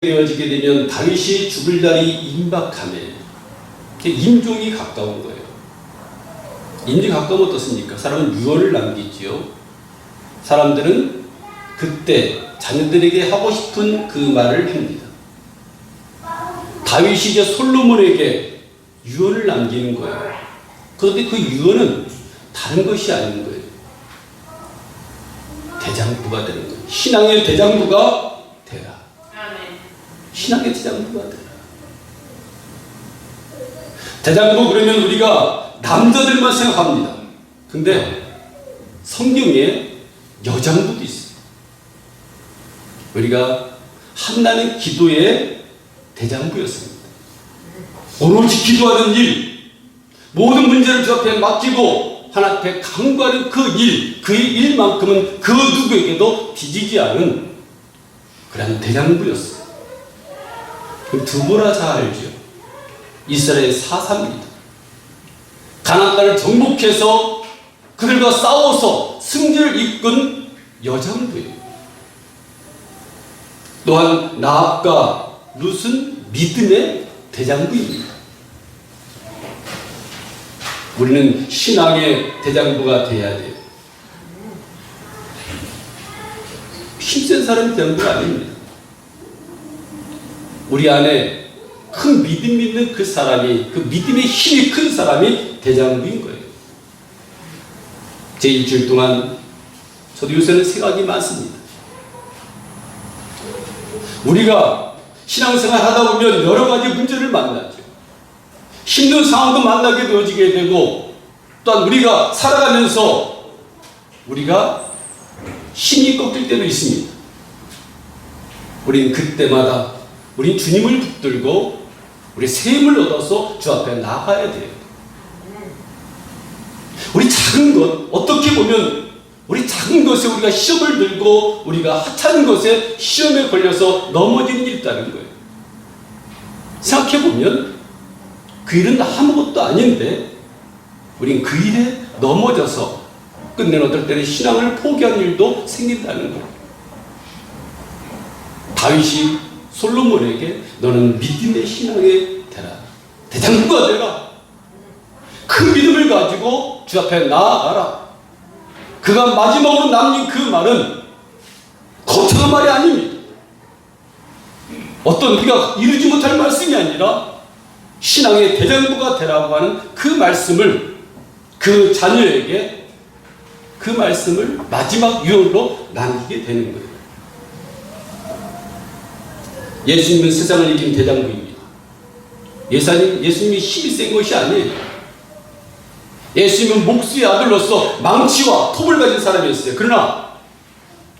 되어지게 되면 다윗이 죽을 날이 임박함에 임종이 가까운 거예요. 임종이 가까우면 어떻습니까? 사람은 유언을 남기지요. 사람들은 그때 자녀들에게 하고 싶은 그 말을 합니다. 다윗이 이제 솔로몬에게 유언을 남기는 거예요. 그런데 그 유언은 다른 것이 아닌 거예요. 대장부가 되는 거예요. 신앙의 대장부가 되라. 신앙의 대장부가 되라. 대장부 그러면 우리가 남자들만 생각합니다. 근데 성경에 여장부도 있어요. 우리가 한나는 기도의 대장부였습니다. 오로지 기도하는 일, 모든 문제를 주 앞에 맡기고 하나님 앞에 간구하는 그 일, 그 일만큼은 그 누구에게도 뒤지지 않은 그런 대장부였어요. 드보라 잘 알죠. 이스라엘 사사입니다. 가나안 땅을 정복해서 그들과 싸워서 승리를 이끈 여장부예요. 또한 나합과 룻은 믿음의 대장부입니다. 우리는 신앙의 대장부가 되어야 돼요. 힘센 사람이 대장부가 아닙니다. 우리 안에 큰 믿음 있는 그 사람이, 그 믿음의 힘이 큰 사람이 대장부인 거예요. 제 일주일 동안 저도 요새는 생각이 많습니다. 우리가 신앙생활 하다 보면 여러 가지 문제를 만나죠. 힘든 상황도 만나게 되어지게 되고, 또한 우리가 살아가면서 우리가 힘이 꺾일 때도 있습니다. 우리는 그때마다 우린 주님을 붙들고 우리 새 힘을 얻어서 주 앞에 나가야 돼요. 우리 작은 것, 어떻게 보면 우리 작은 것에 우리가 시험을 들고 우리가 하찮은 것에 시험에 걸려서 넘어지는 일이 있다는 거예요. 생각해보면 그 일은 아무것도 아닌데 우린 그 일에 넘어져서 끝내는 어떨 때는 신앙을 포기하는 일도 생긴다는 거예요. 다윗이 솔로몬에게 너는 믿음의 신앙에 되라. 대장부가 되라. 그 믿음을 가지고 주 앞에 나아가라. 그가 마지막으로 남긴 그 말은 거창한 말이 아닙니다. 어떤 우리가 이루지 못할 말씀이 아니라 신앙의 대장부가 되라고 하는 그 말씀을 그 자녀에게 그 말씀을 마지막 유언으로 남기게 되는 거예요. 예수님은 세상을 이긴 대장부입니다. 예수님이 힘이 센 것이 아니에요. 예수님은 목수의 아들로서 망치와 톱을 가진 사람이었어요. 그러나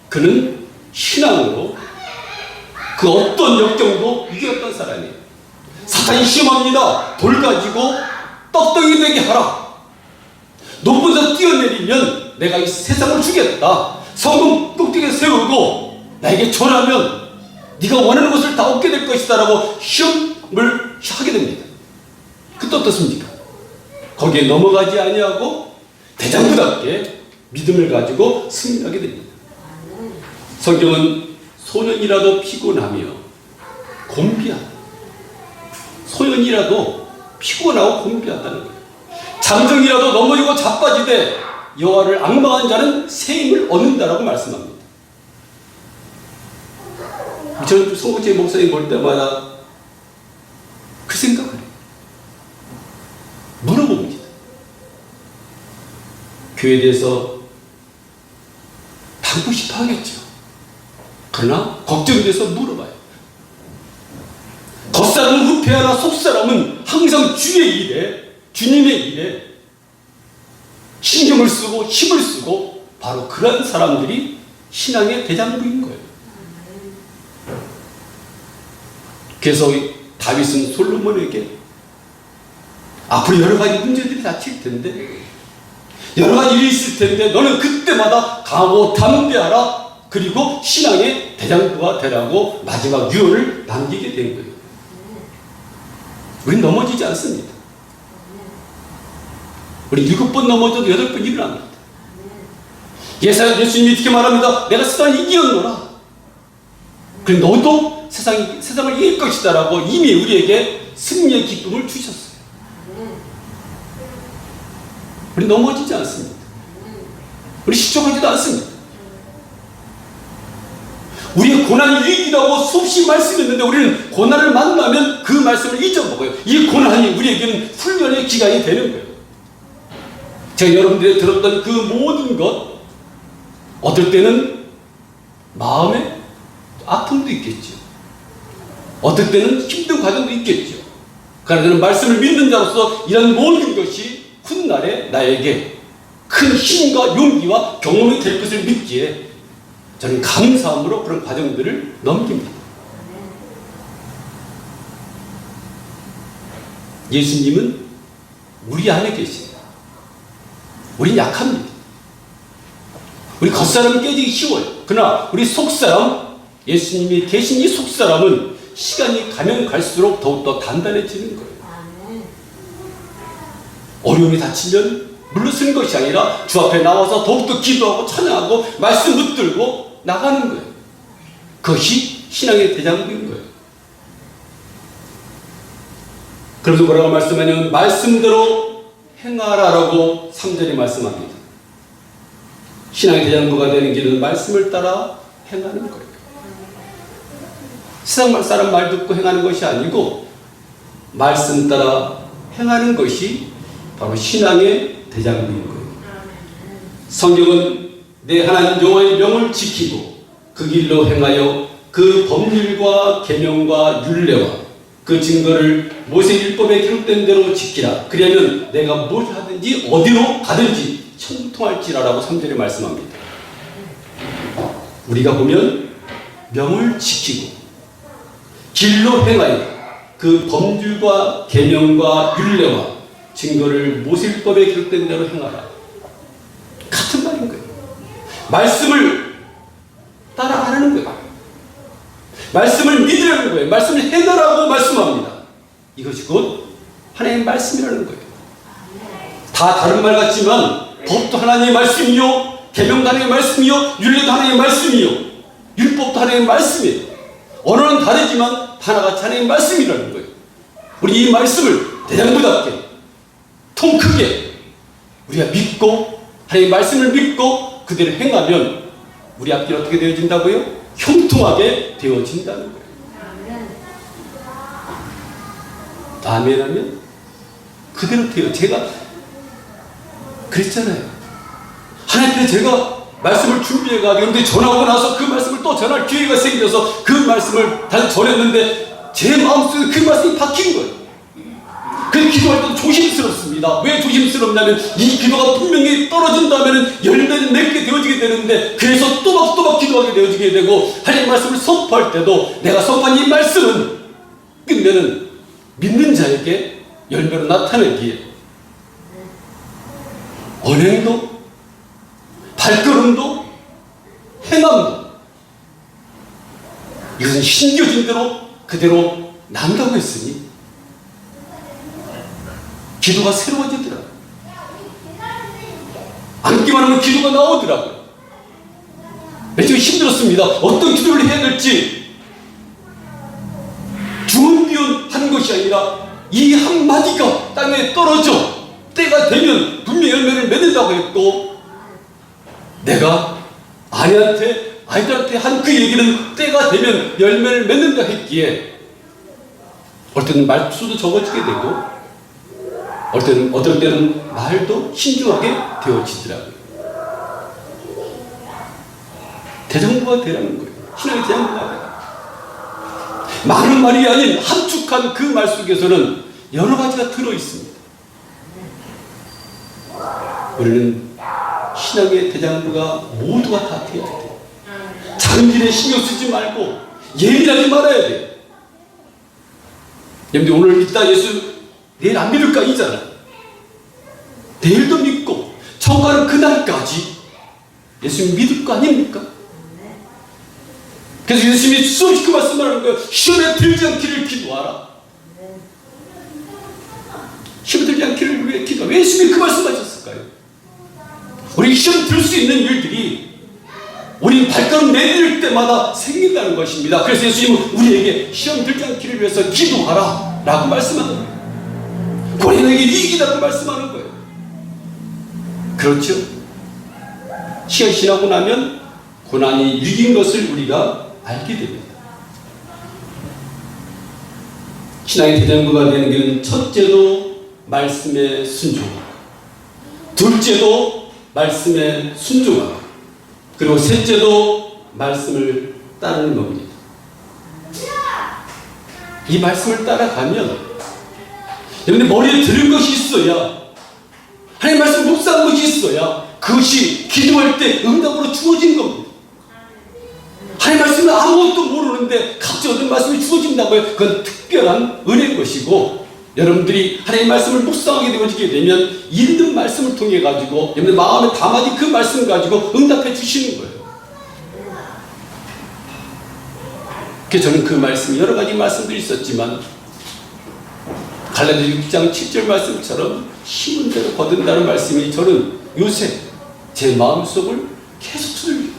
그는 신앙으로 그 어떤 역경도 이겼던 사람이에요. 사탄이 시험합니다. 돌 가지고 떡덩이 되게 하라. 높은 데서 뛰어내리면 내가 이 세상을 주겠다. 성금 꼭대기에 세우고 나에게 절하면 네가 원하는 것을 다 얻게 될 것이다 라고 시험을 하게 됩니다. 그때 어떻습니까? 거기에 넘어가지 아니하고 대장부답게 믿음을 가지고 승리하게 됩니다. 성경은 소년이라도 피곤하며 곤비하다. 소년이라도 피곤하고 곤비하다는 거예요. 잠정이라도 넘어지고 자빠지되 여호와를 앙망한 자는 새 힘을 얻는다라고 말씀합니다. 저는 송구제 목사님 볼 때마다 그 생각을 해요. 물어봅니다. 교회에 대해서 받고 싶어 하겠죠. 그러나 걱정이 돼서 물어봐요. 겉사람은 후패하나 속사람은 항상 주의 일에, 주님의 일에 신경을 쓰고 힘을 쓰고 바로 그런 사람들이 신앙의 대장부인 거예요. 그래서 다윗은 솔로몬에게 앞으로 여러 가지 문제들이 닥칠 텐데, 여러 가지 일이 있을 텐데 너는 그때마다 강하고 담대하라. 그리고 신앙의 대장부가 되라고 마지막 유언을 남기게 된 거예요. 우린 넘어지지 않습니다. 우리 7번 넘어져도 8번 일어납니다. 예수님이 이렇게 말합니다. 내가 세상을 이기었노라. 그래 너도 세상을 이길 것이다라고 이미 우리에게 승리의 기쁨을 주셨어요. 우리 넘어지지 않습니다. 우리 실족하지도 않습니다. 우리의 고난이 위기라고 수없이 말씀했는데 우리는 고난을 만나면 그 말씀을 잊어먹어요. 이 고난이 우리에게는 훈련의 기간이 되는 거예요. 제가 여러분들이 들었던 그 모든 것, 어떨 때는 마음에 아픔도 있겠죠. 어떨 때는 힘든 과정도 있겠죠. 그러나 저는 말씀을 믿는 자로서 이런 모든 것이 훗날에 나에게 큰 힘과 용기와 경험이 될 것을 믿기에 저는 감사함으로 그런 과정들을 넘깁니다. 예수님은 우리 안에 계십니다. 우린 약합니다. 우리 겉사람은 깨지기 쉬워요. 그러나 우리 속사람, 예수님이 계신 이 속사람은 시간이 가면 갈수록 더욱더 단단해지는 거예요. 어려움이 닥치면 물러서는 것이 아니라 주 앞에 나와서 더욱더 기도하고 찬양하고 말씀 붙들고 나가는 거예요. 그것이 신앙의 대장부인 거예요. 그래서 뭐라고 말씀하냐면 말씀대로 행하라라고 3절에 말씀합니다. 신앙의 대장부가 되는 길은 말씀을 따라 행하는 거예요. 세상 사람 말 듣고 행하는 것이 아니고 말씀 따라 행하는 것이 바로 신앙의 대장부인 거예요. 성경은 내 하나님 여호와의 명을 지키고 그 길로 행하여 그 법률과 계명과 율례와 그 증거를 모세율법에 기록된 대로 지키라. 그러면 내가 뭘 하든지 어디로 가든지 형통할지라라고 3절에 말씀합니다. 우리가 보면 명을 지키고 길로 행하여 그 법률과 계명과 율례와 증거를 모세율법에 기록된 대로 행하라. 같은 말인 거예요. 말씀을 따라하라는 거예요. 말씀을 믿으라는 거예요. 말씀을 행하라고 말씀합니다. 이것이 곧 하나님의 말씀이라는 거예요. 다 다른 말 같지만 법도 하나님의 말씀이요, 계명도 하나님의 말씀이요, 율례도 하나님의 말씀이요, 율법도 하나님의 말씀이에요. 언어는 다르지만 하나같이 하나님의 말씀이라는 거예요. 우리 이 말씀을 대장부답게 통 크게 우리가 믿고 하나님의 말씀을 믿고 그대로 행하면 우리 앞길이 어떻게 되어진다고요? 형통하게 되어진다는 거예요. 아멘 하면 그대로 돼요. 제가 그랬잖아요. 하나님 앞에 제가 말씀을 준비해가지고 근데 전하고 나서 그 말씀을 또 전할 기회가 생겨서 그 말씀을 다시 전했는데 제 마음속에 그 말씀이 박힌 거예요. 그 기도할 때도 조심스럽습니다. 왜 조심스럽냐면 이 기도가 분명히 떨어진다면 열매를 맺게 되어지게 되는데 그래서 또박또박 기도하게 되어지게 되고 하나님의 말씀을 선포할 때도 내가 선포한 이 말씀은 끝내는 믿는 자에게 열매로 나타내기에 언행도 발걸음도 행함도 이것은 신겨진 대로 그대로 난다고 했으니 기도가 새로워지더라고요. 앉기만 하면 기도가 나오더라고요. 매주 힘들었습니다. 어떤 기도를 해야 될지 주언비언 한 것이 아니라 이 한마디가 땅에 떨어져 때가 되면 분명히 열매를 맺는다고 했고 내가 아이들한테 한 그 얘기는 때가 되면 열매를 맺는다 했기에 어떨 때는 말수도 적어지게 되고 어떨 때는 말도 신중하게 되어지더라고요. 대장부가 되라는 거예요. 신앙의 대장부가 되라. 많은 말이 아닌 함축한 그 말 속에서는 여러 가지가 들어있습니다. 우리는 신앙의 대장부가 모두가 다 되어야 돼요. 작은 일에 신경 쓰지 말고 예민하지 말아야 돼요. 여러분들 오늘 믿다 예수 내일 안 믿을까 이잖아. 내일도 믿고 천가는 그날까지 예수님 믿을 거 아닙니까? 그래서 예수님이 수없이 그 말씀을 하는 거예요. 시험에 들지 않기를 기도하라. 시험에 들지 않기를 왜 기도하라? 왜 예수님이 그 말씀하셨을까요? 우리 시험 들 수 있는 일들이 우린 발걸음 내디딜 때마다 생긴다는 것입니다. 그래서 예수님은 우리에게 시험 들지 않기를 위해서 기도하라 라고 말씀하는 거예요. 고난에게 위기라고 말씀하는 거예요. 그렇죠? 시간이 지나고 나면 고난이 위기인 것을 우리가 알게 됩니다. 신앙의 대장부가 되는 길은 첫째도 말씀에 순종하고, 둘째도 말씀에 순종하고, 그리고 셋째도 말씀을 따르는 겁니다. 이 말씀을 따라가면 여러분들 머리에 들은 것이 있어야, 하나님 말씀 묵상한 것이 있어야 그것이 기도할 때 응답으로 주어진 겁니다. 하나님 말씀은 아무것도 모르는데 갑자기 어떤 말씀이 주어진다고요? 그건 특별한 은혜인 것이고, 여러분들이 하나님 말씀을 묵상하게 되어지게 되면 읽는 말씀을 통해 가지고 여러분들 마음에 담아진 그 말씀을 가지고 응답해 주시는 거예요. 그래서 저는 그 말씀, 여러 가지 말씀들이 있었지만 갈라디아 6장 7절 말씀처럼 심은 대로 거둔다는 말씀이 저는 요새 제 마음속을 계속 두들겨요.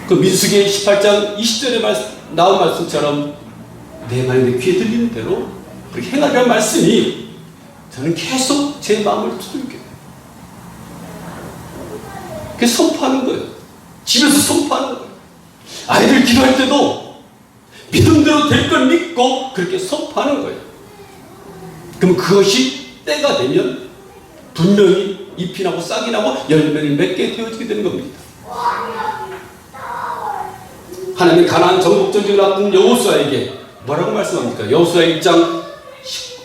그 민수기 18장 20절에 나온 말씀처럼 내 말이 내 귀에 들리는 대로 그렇게 행하라는 말씀이 저는 계속 제 마음을 두들겨요. 그래서 선포하는 거예요. 집에서 선포하는 거예요. 아이들 기도할 때도 믿음대로 될 걸 믿고 그렇게 선포하는 거예요. 그럼 그것이 때가 되면 분명히 잎이 나고 싹이 나고 열매를 맺게 되어지게 되는 겁니다. 하나님이 가나안 정복 전쟁을 앞둔 여호수아에게 뭐라고 말씀합니까? 여호수아 1장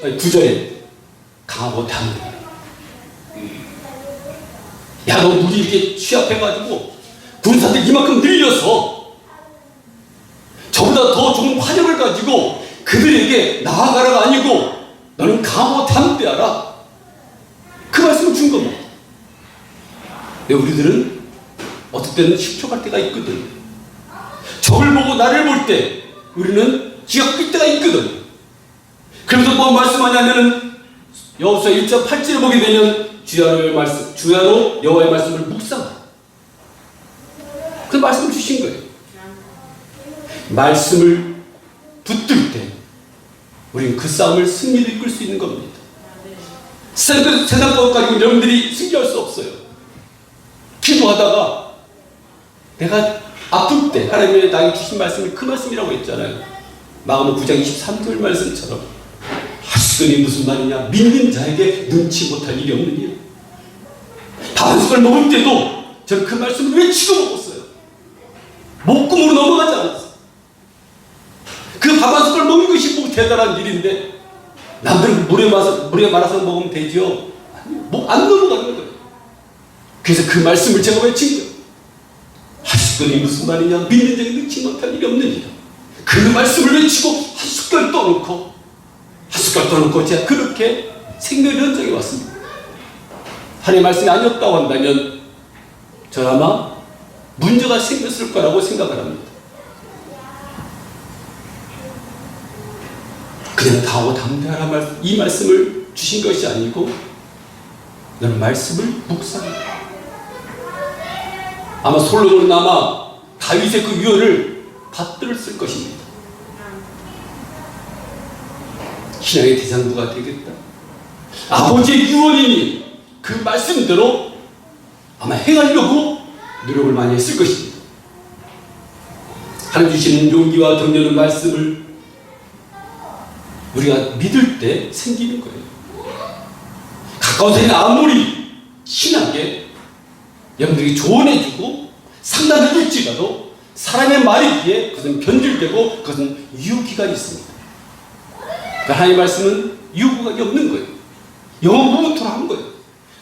9절에 강하고 담대. 야, 너 물이 이렇게 취합해가지고 군사들 이만큼 늘려서 저보다 더 좋은 화력을 가지고 그들에게 나아가라가 아니고 너는 강하고 담대하라. 그 말씀을 준 겁니다. 근데 우리들은 어떨 때는 실족할 때가 있거든. 적을 보고 나를 볼 때 우리는 기가 끌 때가 있거든. 그래서 뭐 말씀하냐면은 여호수아 1장 8절을 보게 되면 주야로 여호와의 말씀을 묵상하라. 그 말씀을 주신 거예요. 말씀을 붙들 때 우리는 그 싸움을 승리로 이끌 수 있는 겁니다. 세상 것 가지고 여러분들이 승리할 수 없어요. 기도하다가 내가 아플 때 하나님이 나에게 주신 말씀이 그 말씀이라고 했잖아요. 마가복음 9장 23절 말씀처럼 하시더니 무슨 말이냐, 믿는 자에게 능치 못할 일이 없느니라. 밥 한 숟갈 먹을 때도 저는 그 말씀을 외치고 먹었어요. 목구멍으로 넘어가지 않았어요. 그 밥 한 숟갈 먹는 것이 뭐 대단한 일인데 남들은 물에 말아서 먹으면 되죠. 안 넘어가는 거예요. 그래서 그 말씀을 제가 외친 거예요. 하시더니 무슨 말이냐, 믿는 자에게 능치 못할 일이 없느니라. 그 말씀을 외치고 한 숟갈 떠놓고 제가 그렇게 생명의 현장에 왔습니다. 하나님의 말씀이 아니었다고 한다면 저는 아마 문제가 생겼을 거라고 생각을 합니다. 그냥 다하고 담대하라 이 말씀을 주신 것이 아니고 너는 말씀을 묵상하라. 아마 솔로몬은 아마 다윗의 그 유언을 받들었을 것입니다. 신앙의 대장부가 되겠다. 아버지의 유언이니 그 말씀대로 아마 행하려고 노력을 많이 했을 것입니다. 하나님 주시는 용기와 격려는 말씀을 우리가 믿을 때 생기는 거예요. 가까워서 아무리 친하게 여러분들이 조언해주고 상담해줄지라도 사람의 말에 비해 그것은 변질되고 그것은 유효기간이 있습니다. 그러니까 하나님의 말씀은 유효기간이 없는 거예요. 영원부터로 한 거예요.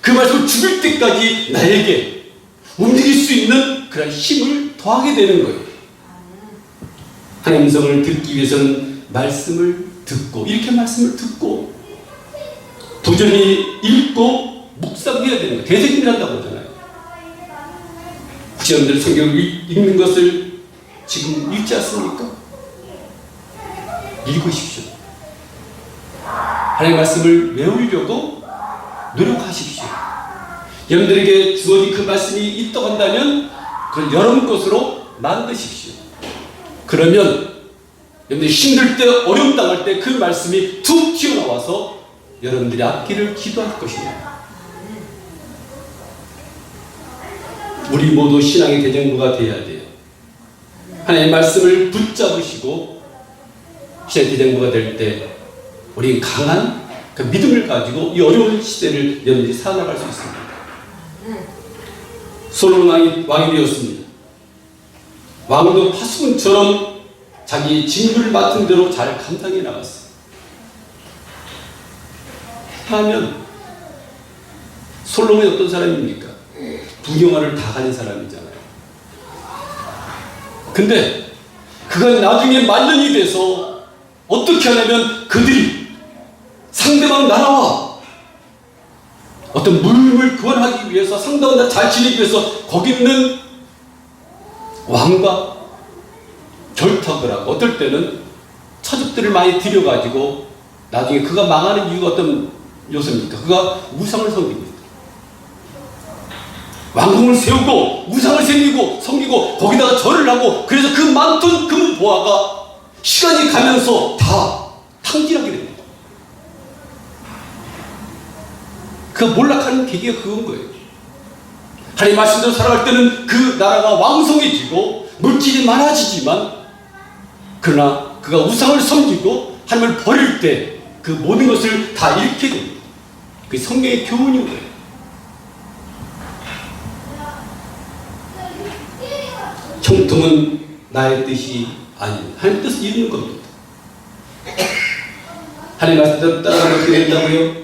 그 말씀을 죽을 때까지 나에게 움직일 수 있는 그런 힘을 더하게 되는 거예요. 하나님의 음성을 듣기 위해서는 말씀을 듣고, 이렇게 말씀을 듣고 부지런히 읽고 묵상해야 되는 거예요. 대세기를 한다고 하잖아요. 혹시 여러분들 성경을 읽는 것을 지금 읽지 않습니까? 읽으십시오. 하나님의 말씀을 외우려고 노력하십시오. 여러분들에게 주어진 그 말씀이 있다고 한다면 그걸 여러분 것으로 만드십시오. 그러면 여러분들이 힘들 때, 어려움 당할 때 그 말씀이 툭 튀어나와서 여러분들이 앞길을 기도할 것입니다. 우리 모두 신앙의 대장부가 되어야 돼요. 하나님의 말씀을 붙잡으시고 신앙의 대장부가 될 때 우리 강한 그 믿음을 가지고 이 어려운 시대를 여러분들이 살아나갈 수 있습니다. 솔로몬 왕이 되었습니다. 왕도 파수꾼처럼 자기 직무를 맡은 대로 잘 감당해 나갔어요. 하면 솔로몬이 어떤 사람입니까? 부경화를 다 가진 사람이잖아요. 근데 그가 나중에 말년이 돼서 어떻게 하냐면 그들이 상대방 나라와 어떤 물을 교환하기 위해서 상대방 나라 잘 지내기 위해서 거기 있는 왕과 결탁을 하고 어떨 때는 처족들을 많이 들여가지고 나중에 그가 망하는 이유가 어떤 요소입니까? 그가 우상을 섬깁니다. 왕궁을 세우고 우상을 섬기고 거기다가 절을 하고 그래서 그 많던 금은 보화가 시간이 가면서 다 탕진하게 됩니다. 그 몰락하는 계기가 그건 거예요. 하나님 말씀대로 살아갈 때는 그 나라가 왕성해지고 물질이 많아지지만 그러나 그가 우상을 섬기고 하나님을 버릴 때 그 모든 것을 다 잃게 됩니다. 그게 성경의 교훈인 거예요. 형통은 나의 뜻이 아닙니다. 하나님의 뜻을 이루는 겁니다. 하나님 말씀대로 따라가게 된다고요?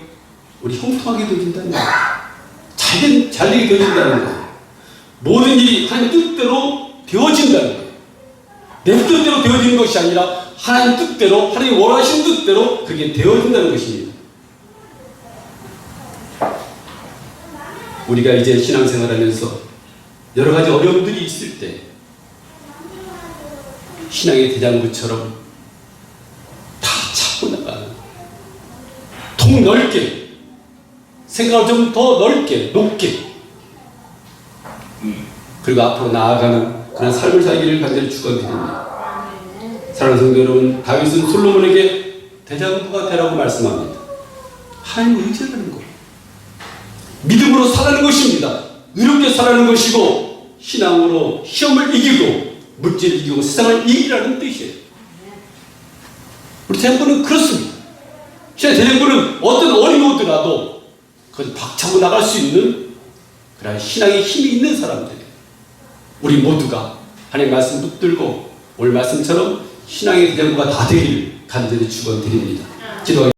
우리 형통하게 되어진다는 거예요. 잘 되게 되어진다는 거예요. 모든 일이 하나님 뜻대로 되어진다는 거예요. 내 뜻대로 되어지는 것이 아니라 하나님 뜻대로, 하나님 원하신 뜻대로 그렇게 되어진다는 것입니다. 우리가 이제 신앙생활하면서 여러 가지 어려움들이 있을 때 신앙의 대장부처럼 다 찾고 나가는 통 넓게 생각을 좀 더 넓게 높게 그리고 앞으로 나아가는 그런 삶을 살기를 간절히 축원드립니다. 사랑하는 성도 여러분, 다윗은 솔로몬에게 대장부가 되라고 말씀합니다. 하나님을 의지하는 것, 믿음으로 살아가는 것입니다. 의롭게 살아가는 것이고 신앙으로 시험을 이기고 물질을 이기고 세상을 이기라는 뜻이에요. 우리 대장부는 그렇습니다. 신앙 대장부는 어떤 어려움이 오더라도 그것을 박차고 나갈 수 있는 그런 신앙의 힘이 있는 사람들이에요. 우리 모두가 하나님의 말씀 붙들고 오늘 말씀처럼 신앙의 대장부가 다 되기를 간절히 축원드립니다. 기도하겠습니다.